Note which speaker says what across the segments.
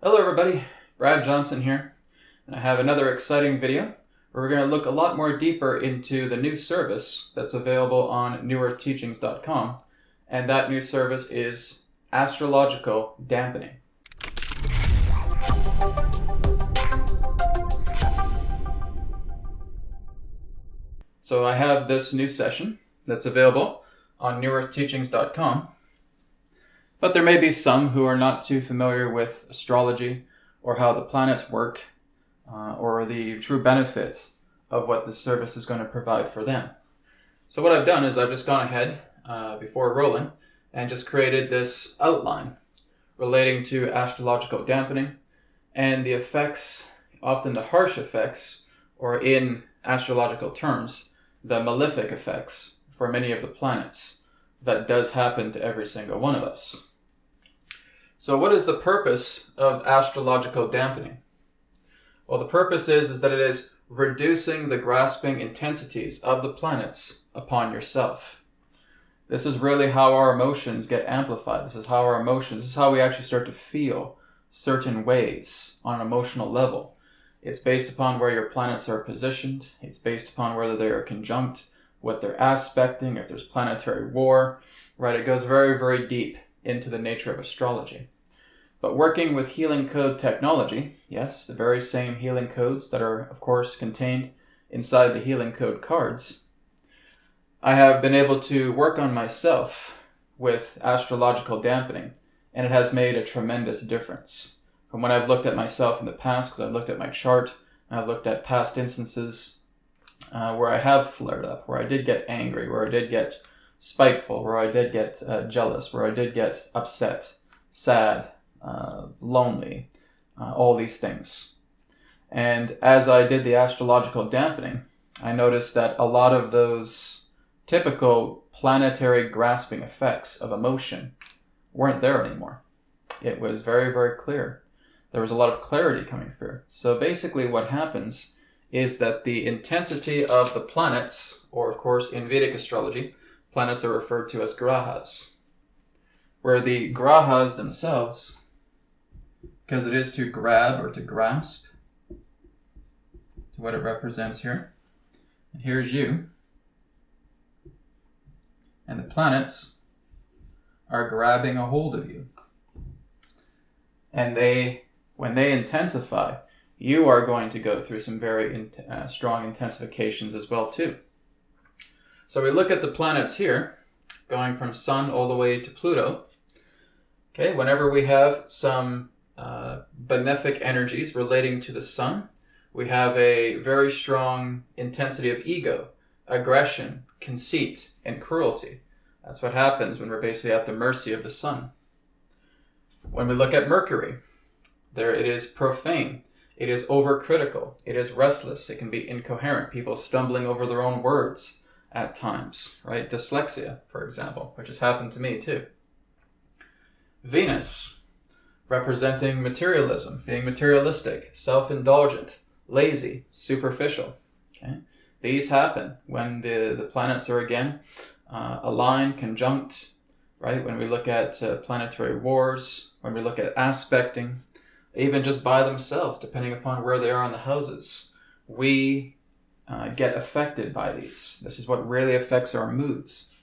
Speaker 1: Hello everybody, Brad Johnson here, and I have another exciting video where we're going to look a lot more deeper into the new service that's available on newearthteachings.com, and that new service is Astrological Dampening. So I have this new session that's available on newearthteachings.com. But there may be some who are not too familiar with astrology or how the planets work or the true benefit of what this service is going to provide for them. So what I've done is I've just gone ahead before rolling and just created this outline relating to astrological dampening and the effects, often the harsh effects, or in astrological terms, the malefic effects for many of the planets that does happen to every single one of us. So what is the purpose of astrological dampening? Well, the purpose is that it is reducing the grasping intensities of the planets upon yourself. This is really how our emotions get amplified. This is how we actually start to feel certain ways on an emotional level. It's based upon where your planets are positioned. It's based upon whether they are conjunct, what they're aspecting, if there's planetary war, right? It goes very, very deep into the nature of astrology. But working with healing code technology, yes, the very same healing codes that are, of course, contained inside the healing code cards, I have been able to work on myself with astrological dampening, and it has made a tremendous difference. From when I've looked at myself in the past, because I've looked at my chart, and I've looked at past instances where I have flared up, where I did get angry, where I did get spiteful, where I did get jealous, where I did get upset, sad, lonely, all these things. And as I did the astrological dampening, I noticed that a lot of those typical planetary grasping effects of emotion weren't there anymore. It was very, very clear. There was a lot of clarity coming through. So basically what happens is that the intensity of the planets, or of course in Vedic astrology, planets are referred to as grahas, where the grahas themselves, because it is to grab or to grasp, to what it represents here. And here's you. And the planets are grabbing a hold of you. And when they intensify, you are going to go through some very strong intensifications as well too. So we look at the planets here, going from Sun all the way to Pluto. Okay, whenever we have some benefic energies relating to the Sun, we have a very strong intensity of ego, aggression, conceit, and cruelty. That's what happens when we're basically at the mercy of the Sun. When we look at Mercury, there it is profane, it is overcritical, it is restless, it can be incoherent, people stumbling over their own words at times, right? Dyslexia, for example, which has happened to me too. Venus, representing materialism, being materialistic, self-indulgent, lazy, superficial. Okay? These happen when the planets are again aligned, conjunct, right? When we look at planetary wars, when we look at aspecting, even just by themselves, depending upon where they are in the houses, we get affected by these. This is what really affects our moods.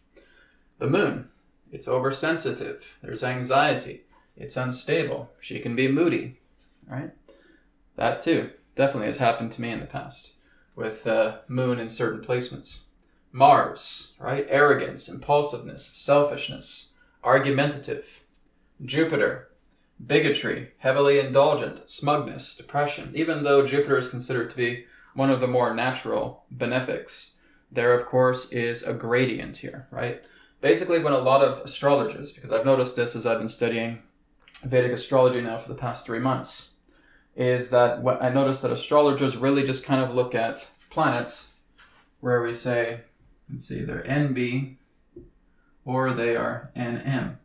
Speaker 1: The moon, it's oversensitive. There's anxiety. It's unstable. She can be moody, right? That too definitely has happened to me in the past with moon in certain placements. Mars, right? Arrogance, impulsiveness, selfishness, argumentative. Jupiter, bigotry, heavily indulgent, smugness, depression. Even though Jupiter is considered to be one of the more natural benefics, there of course is a gradient here, right? Basically when a lot of astrologers, because I've noticed this as I've been studying Vedic astrology now for the past 3 months, is that what I noticed that astrologers really just kind of look at planets where we say, let's see, they're NB or they are NM,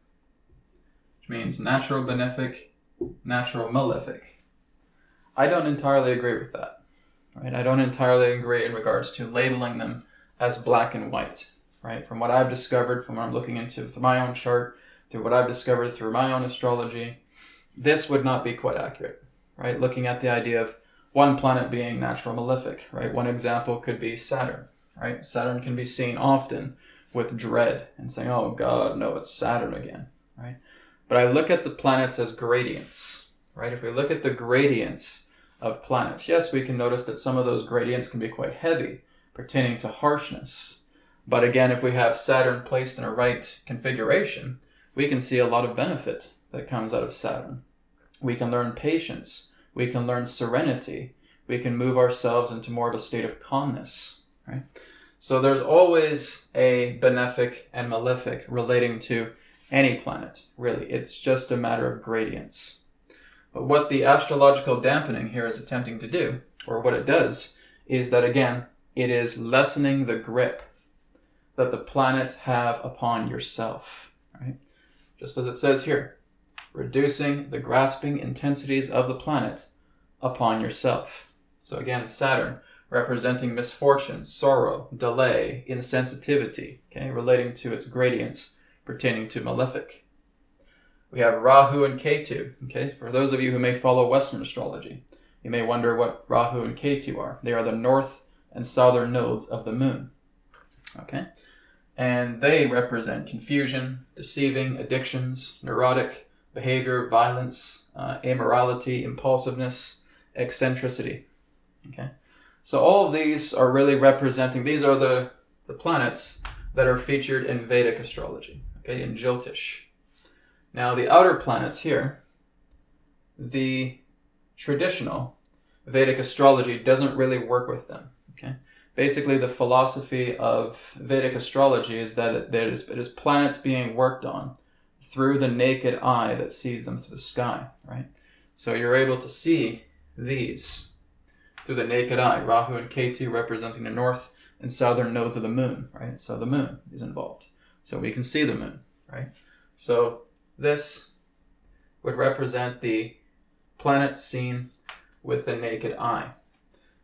Speaker 1: which means natural benefic, natural malefic. I don't entirely agree with that, right? I don't entirely agree in regards to labeling them as black and white, right? From what I've discovered, from what I'm looking into through my own chart, through what I've discovered through my own astrology, this would not be quite accurate, right? Looking at the idea of one planet being natural malefic, right? One example could be Saturn, right? Saturn can be seen often with dread and saying, oh God, no, it's Saturn again, right? But I look at the planets as gradients, right? If we look at the gradients of planets, yes, we can notice that some of those gradients can be quite heavy, pertaining to harshness. But again, if we have Saturn placed in a right configuration, we can see a lot of benefit that comes out of Saturn. We can learn patience. We can learn serenity. We can move ourselves into more of a state of calmness, right? So there's always a benefic and malefic relating to any planet, really. It's just a matter of gradients. But what the astrological dampening here is attempting to do, or what it does, is that, again, it is lessening the grip that the planets have upon yourself, right? Just as it says here, reducing the grasping intensities of the planet upon yourself. So again, Saturn representing misfortune, sorrow, delay, insensitivity, okay, relating to its gradients pertaining to malefic. We have Rahu and Ketu, okay? For those of you who may follow Western astrology, you may wonder what Rahu and Ketu are. They are the north and southern nodes of the moon, okay? And they represent confusion, deceiving, addictions, neurotic behavior, violence, immorality, impulsiveness, eccentricity, okay? So all of these are really representing, these are the planets that are featured in Vedic astrology, okay, in Jyotish. Now the outer planets here, the traditional Vedic astrology doesn't really work with them, okay? Basically the philosophy of Vedic astrology is that it is planets being worked on through the naked eye that sees them through the sky, right? So you're able to see these through the naked eye, Rahu and Ketu representing the north and southern nodes of the moon, right? So the moon is involved. So we can see the moon, right? So this would represent the planets seen with the naked eye.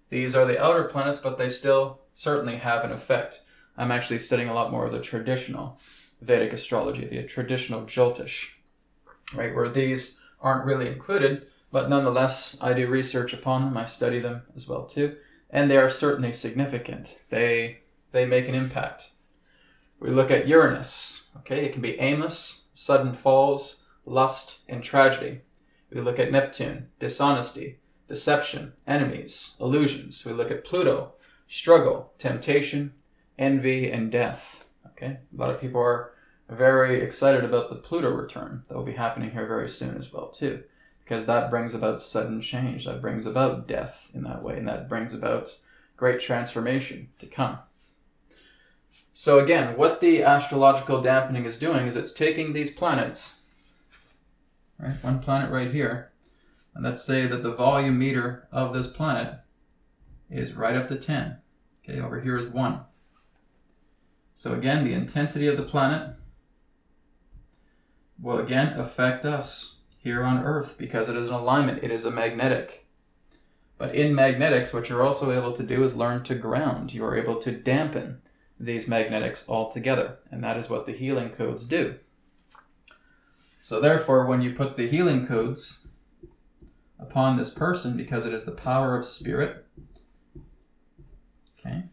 Speaker 1: These are the outer planets, but they still certainly have an effect. I'm actually studying a lot more of the traditional Vedic astrology, the traditional Jyotish, right? Where these aren't really included, but nonetheless, I do research upon them. I study them as well too, and they are certainly significant. They make an impact. We look at Uranus. Okay, it can be aimless, sudden falls, lust, and tragedy. We look at Neptune, dishonesty, deception, enemies, illusions. We look at Pluto, struggle, temptation, envy, and death. Okay, a lot of people are very excited about the Pluto return that will be happening here very soon as well too, because that brings about sudden change, that brings about death in that way, and that brings about great transformation to come. So again, what the astrological dampening is doing is it's taking these planets, right, one planet right here, and let's say that the volume meter of this planet is right up to 10. Okay, over here is 1. So again, the intensity of the planet will again affect us here on Earth because it is an alignment, it is a magnetic. But in magnetics, what you're also able to do is learn to ground. You are able to dampen these magnetics altogether, and that is what the healing codes do. So therefore, when you put the healing codes upon this person, because it is the power of spirit, okay,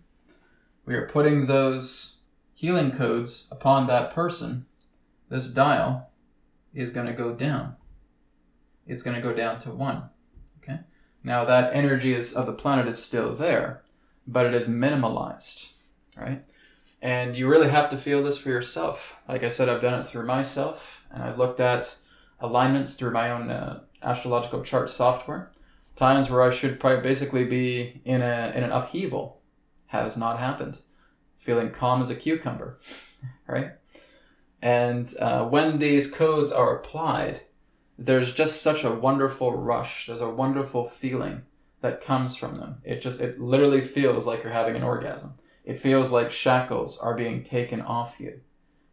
Speaker 1: we are putting those healing codes upon that person, this dial is going to go down. It's going to go down to 1. Okay. Now that energy of the planet is still there, but it is minimalized, right? And you really have to feel this for yourself. Like I said, I've done it through myself, and I've looked at alignments through my own astrological chart software. Times where I should probably basically be in an upheaval has not happened. Feeling calm as a cucumber, right? And when these codes are applied, there's just such a wonderful rush. There's a wonderful feeling that comes from them. It literally feels like you're having an orgasm. It feels like shackles are being taken off you,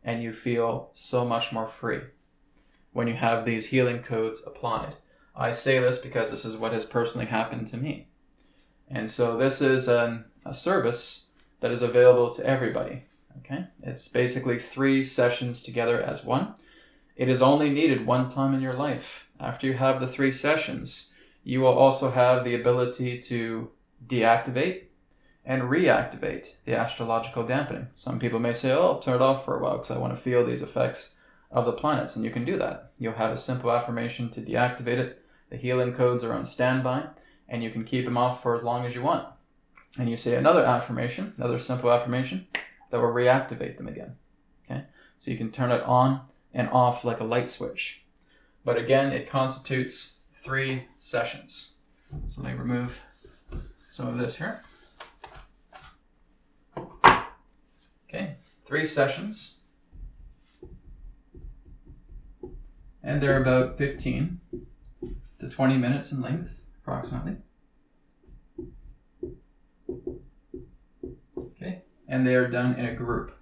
Speaker 1: and you feel so much more free when you have these healing codes applied. I say this because this is what has personally happened to me. And so this is a service that is available to everybody. Okay, it's basically 3 sessions together as one, It is only needed one time in your life. After you have the 3 sessions, you will also have the ability to deactivate and reactivate the astrological dampening. Some people may say, oh, I'll turn it off for a while because I want to feel these effects of the planets, and you can do that. You'll have a simple affirmation to deactivate it. The healing codes are on standby, and you can keep them off for as long as you want. And you say another affirmation, another simple affirmation, that will reactivate them again. Okay? So you can turn it on and off like a light switch. But again, it constitutes 3 sessions. So let me remove some of this here. Okay, 3 sessions. And they're about 15 to 20 minutes in length, approximately. Okay, and they are done in a group.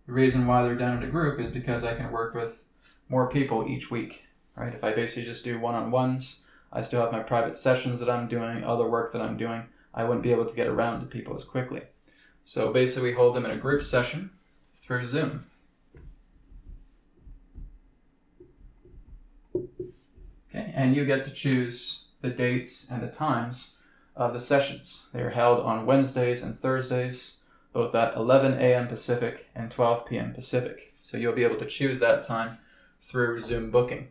Speaker 1: The reason why they're done in a group is because I can work with more people each week, right? If I basically just do one-on-ones, I still have my private sessions that I'm doing, other work that I'm doing, I wouldn't be able to get around to people as quickly. So basically we hold them in a group session through Zoom. Okay, and you get to choose the dates and the times of the sessions. They are held on Wednesdays and Thursdays, both at 11 a.m. Pacific and 12 p.m. Pacific. So you'll be able to choose that time through Zoom booking.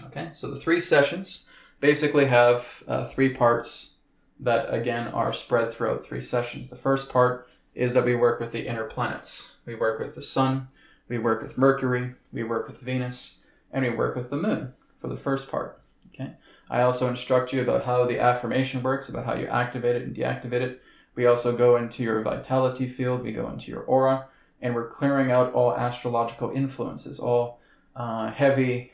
Speaker 1: Okay, so the 3 sessions basically have 3 parts that, again, are spread throughout 3 sessions. The first part is that we work with the inner planets. We work with the Sun, we work with Mercury, we work with Venus, and we work with the Moon for the first part. Okay. I also instruct you about how the affirmation works, about how you activate it and deactivate it. We also go into your vitality field, we go into your aura, and we're clearing out all astrological influences, all heavy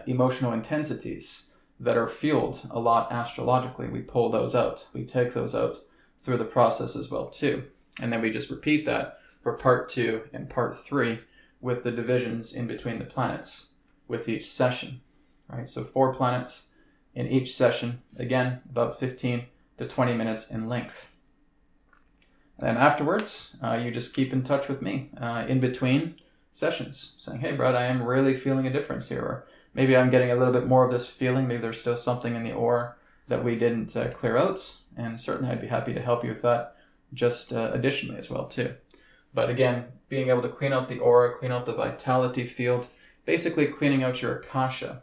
Speaker 1: emotional intensities that are fueled a lot astrologically. We pull those out. We take those out through the process as well too. And then we just repeat that for part 2 and part 3 with the divisions in between the planets with each session, right? So 4 planets in each session, again, about 15 to 20 minutes in length. And afterwards, you just keep in touch with me in between sessions, saying, hey, Brad, I am really feeling a difference here. Or maybe I'm getting a little bit more of this feeling. Maybe there's still something in the aura that we didn't clear out. And certainly I'd be happy to help you with that just additionally as well too. But again, being able to clean out the aura, clean out the vitality field, basically cleaning out your akasha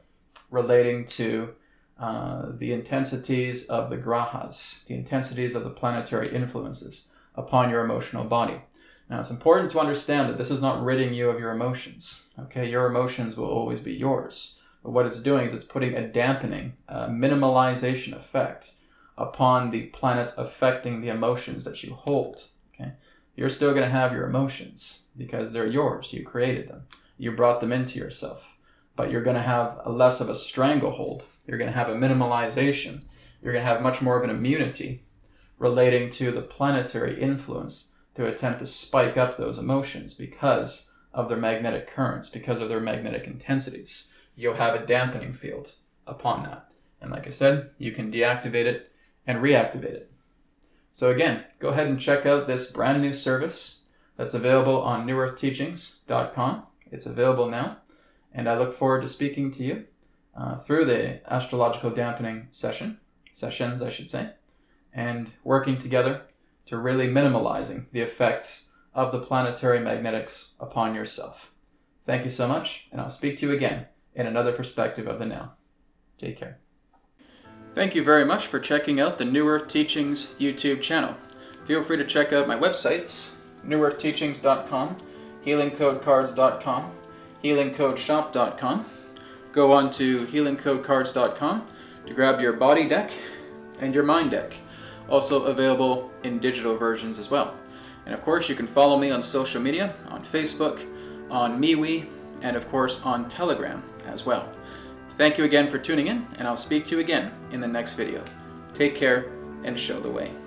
Speaker 1: relating to the intensities of the grahas, the intensities of the planetary influences upon your emotional body. Now, it's important to understand that this is not ridding you of your emotions. Okay, your emotions will always be yours. But what it's doing is it's putting a dampening, minimalization effect upon the planets affecting the emotions that you hold. Okay, you're still going to have your emotions because they're yours. You created them. You brought them into yourself. But you're going to have a less of a stranglehold. You're going to have a minimalization. You're going to have much more of an immunity relating to the planetary influence to attempt to spike up those emotions because of their magnetic currents, because of their magnetic intensities. You'll have a dampening field upon that. And like I said, you can deactivate it and reactivate it. So again, go ahead and check out this brand new service that's available on newearthteachings.com. It's available now. And I look forward to speaking to you through the Astrological Dampening sessions, I should say, and working together to really minimalizing the effects of the planetary magnetics upon yourself. Thank you so much, and I'll speak to you again in another perspective of the now. Take care. Thank you very much for checking out the New Earth Teachings YouTube channel. Feel free to check out my websites, newearthteachings.com, healingcodecards.com, healingcodeshop.com. Go on to healingcodecards.com to grab your body deck and your mind deck. Also available in digital versions as well. And of course, you can follow me on social media, on Facebook, on MeWe, and of course on Telegram as well. Thank you again for tuning in, and I'll speak to you again in the next video. Take care and show the way.